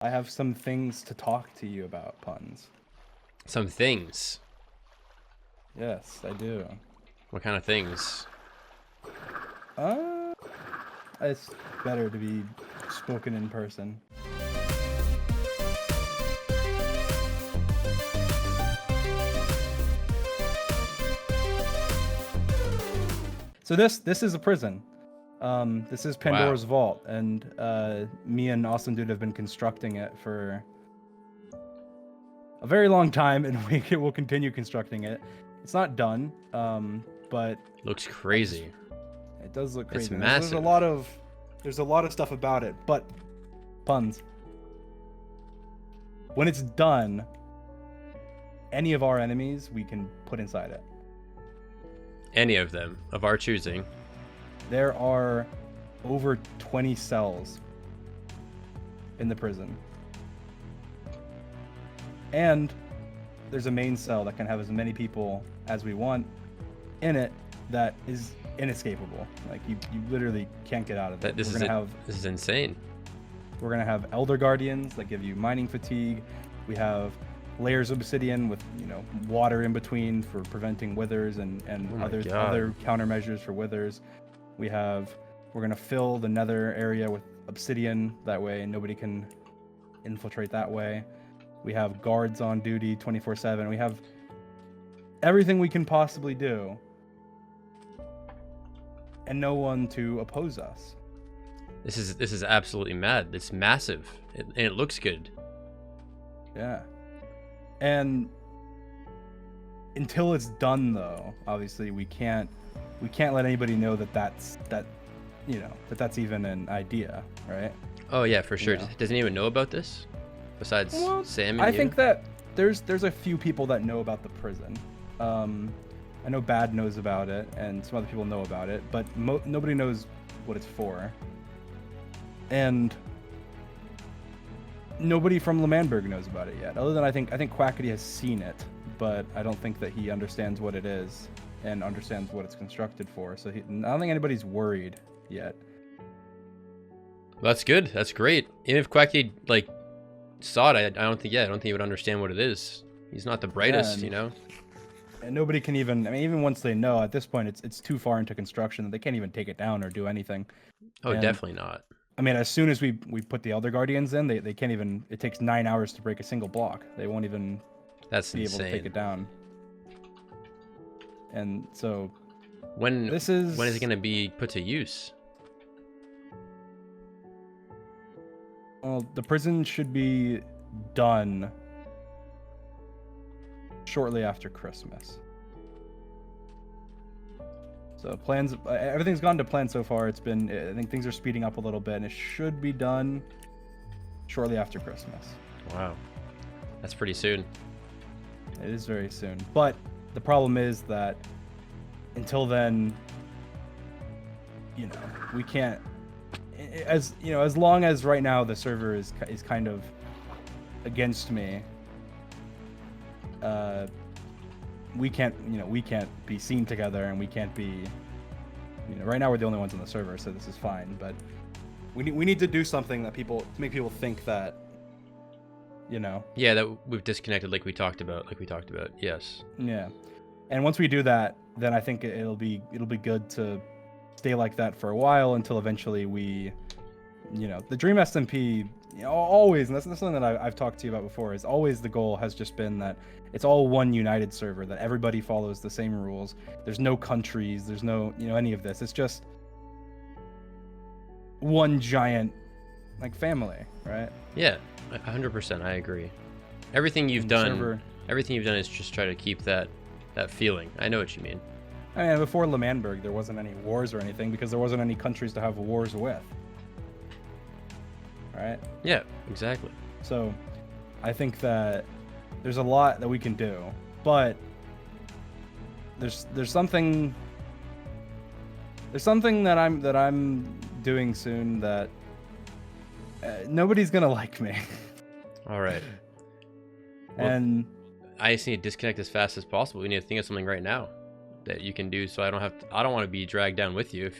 I have some things to talk to you about, Punz. Some things. Yes, I do. What kind of things? Uh, it's better to be spoken in person. So this is a prison. This is Wow. Pandora's Vault, and me and Awesome Dude have been constructing it for a very long time, and we will continue constructing it. It's not done, but Looks I just crazy. it does look It's crazy. There's a massive. lot of stuff about it, but Punz. When it's done, any of our enemies we can put inside it. Any of them of our choosing. There are over 20 cells in the prison. And there's a main cell that can have as many people as we want in it that is inescapable. Like you literally can't get out of it. This is insane. We're gonna have Elder Guardians that give you mining fatigue. We have layers of obsidian with water in between for preventing withers and Oh other God. countermeasures for withers. We're gonna fill the nether area with obsidian, that way nobody can infiltrate that way. We have guards on duty 24/7. We have everything we can possibly do, and no one to oppose us. This is absolutely mad. It's massive, and it looks good. Yeah. And until it's done, though, obviously we can't let anybody know that's even an idea, right? Oh yeah, for sure. Yeah. Doesn't anyone know about this besides Well, Sam and I you? think that there's a few people that know about the prison. I know Bad knows about it, and some other people know about it, but nobody knows what it's for. And nobody from Lemanberg knows about it yet, other than I think Quackity has seen it, but I don't think that he understands what it is and understands what it's constructed for. So I don't think anybody's worried yet. Well, that's good. That's great. Even if Quacky saw it, I don't think he would understand what it is. He's not the brightest, And nobody can even. I mean, even once they know, at this point, it's too far into construction that they can't even take it down or do anything. Oh, And definitely not. I mean, as soon as we put the Elder Guardians in, they can't even. It takes 9 hours to break a single block. They won't even That's be able to take insane. it down. And so When this is when is it going to be put to use? Well, the prison should be done shortly after Christmas. So plans, everything's gone to plan so far. I think things are speeding up a little bit, and it should be done shortly after Christmas. Wow, that's pretty soon. It is very soon, but the problem is that until then, we can't. As long as right now the server is kind of against me. We can't be seen together, and we can't be. Right now we're the only ones on the server, so this is fine. But we need to do something to make people think that. Yeah, that we've disconnected, like we talked about. Yes. Yeah, and once we do that, then I think it'll be good to stay like that for a while until eventually we, the Dream SMP. Always, and that's something that I've talked to you about before. Is always the goal has just been that it's all one united server, that everybody follows the same rules. There's no countries. There's no any of this. It's just one giant family, right? Yeah, 100%. I agree. Everything you've done is just try to keep that feeling. I know what you mean. I mean, before Lemanberg, there wasn't any wars or anything because there wasn't any countries to have wars with. Right? Yeah, exactly. So, I think that there's a lot that we can do, but there's something that I'm doing soon that nobody's gonna like me. All right. And I just need to disconnect as fast as possible. We need to think of something right now that you can do, so I don't want to be dragged down with you.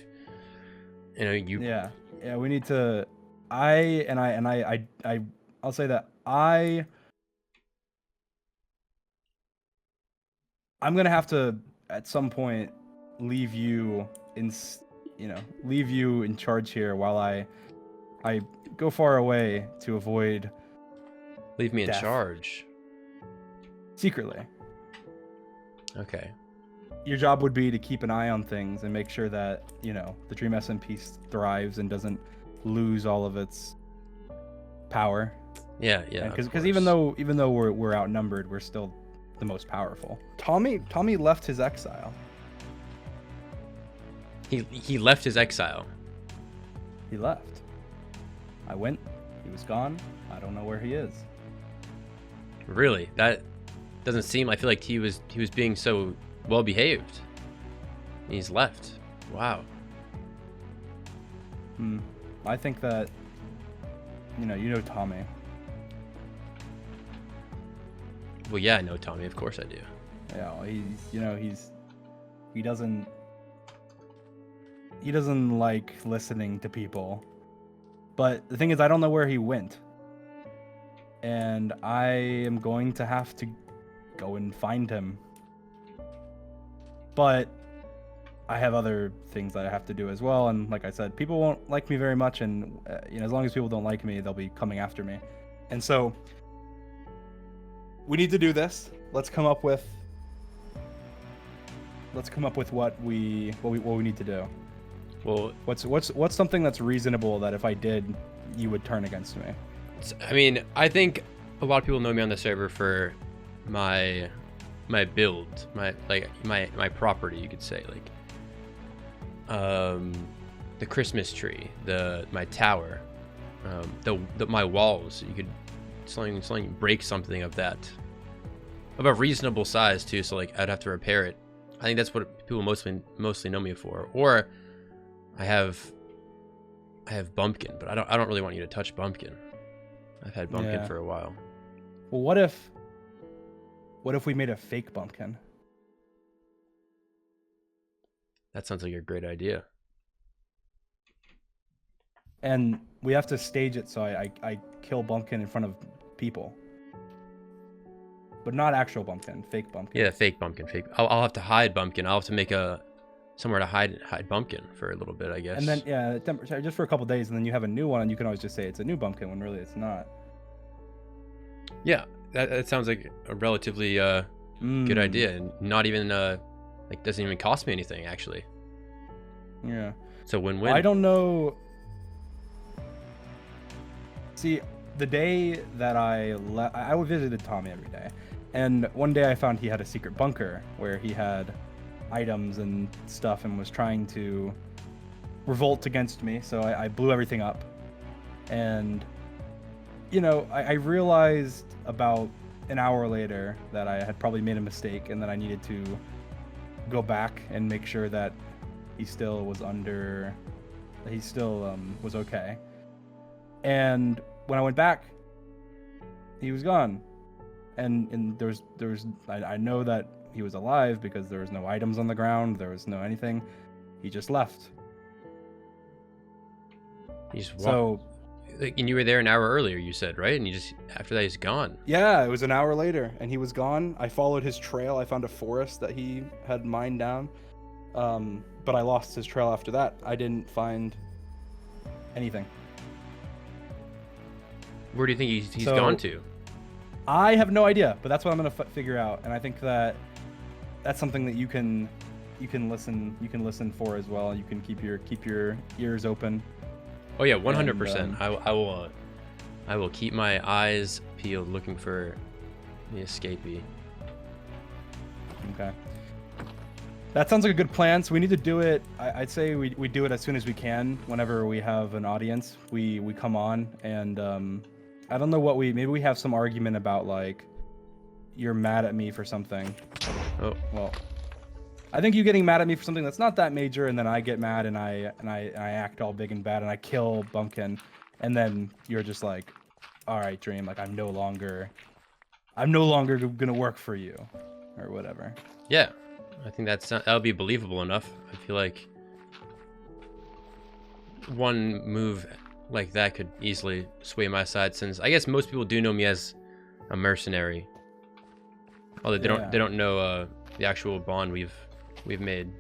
Yeah, we need to. I I'll say that I'm gonna have to at some point leave you in, leave you in charge here while I go far away to avoid Leave me in death. charge. Secretly. Okay. Your job would be to keep an eye on things and make sure that, the Dream SMP thrives and doesn't lose all of its power. Yeah. Because even though we're outnumbered, we're still the most powerful. Tommy left his exile. He left his exile. He left. I went. He was gone. I don't know where he is. Really? That doesn't seem. I feel like he was being so well behaved. He's left. Wow. I think that you know Tommy. Well, yeah, I know Tommy. Of course I do. Yeah, well, he doesn't like listening to people. But the thing is, I don't know where he went. And I am going to have to go and find him. But I have other things that I have to do as well. And like I said, people won't like me very much. And as long as people don't like me, they'll be coming after me. And so we need to do this. Let's come up with what we need to do. Well, what's something that's reasonable that if I did, you would turn against me? I mean, I think a lot of people know me on the server for my build, my property, you could say, like the Christmas tree, my tower, my walls. You could something break something of a reasonable size too. So like I'd have to repair it. I think that's what people mostly know me for. Or I have Bumpkin, but I don't really want you to touch Bumpkin. I've had Bumpkin for a while. Well, what if we made a fake Bumpkin? That sounds like a great idea. And we have to stage it so I kill Bumpkin in front of people. But not actual Bumpkin, fake Bumpkin. Yeah, fake Bumpkin. Fake. I'll have to hide Bumpkin. I'll have to make somewhere to hide Bumpkin for a little bit, I guess. And then just for a couple days, and then you have a new one, and you can always just say it's a new Bumpkin when really it's not. Yeah, that sounds like a relatively good idea, and not even doesn't even cost me anything actually. Yeah. So win-win. I don't know. See, the day that I visited Tommy every day, and one day I found he had a secret bunker where he had items and stuff and was trying to revolt against me. So I blew everything up, and I realized about an hour later that I had probably made a mistake and that I needed to go back and make sure that he still was was okay. And when I went back, he was gone. And I know that he was alive because there was no items on the ground, there was no anything. He just left. So, and you were there an hour earlier, you said, right? And after that he's gone. Yeah, it was an hour later and he was gone. I followed his trail. I found a forest that he had mined down. But I lost his trail after that. I didn't find anything. Where do you think he's gone to? I have no idea, but that's what I'm gonna figure out. And I think that that's something that you can listen for as well. You can keep your ears open. Oh yeah, 100%. I will keep my eyes peeled, looking for the escapee. Okay. That sounds like a good plan. So we need to do it. I'd say we do it as soon as we can. Whenever we have an audience, we come on, and I don't know maybe we have some argument about like you're mad at me for something. Oh well, I think you getting mad at me for something that's not that major, and then I get mad and I act all big and bad and I kill Bumpkin, and then you're just like, all right, Dream, like I'm no longer gonna work for you, or whatever. Yeah. I think that'll be believable enough. I feel like one move like that could easily sway my side, since I guess most people do know me as a mercenary. Although they don't know the actual bond we've made.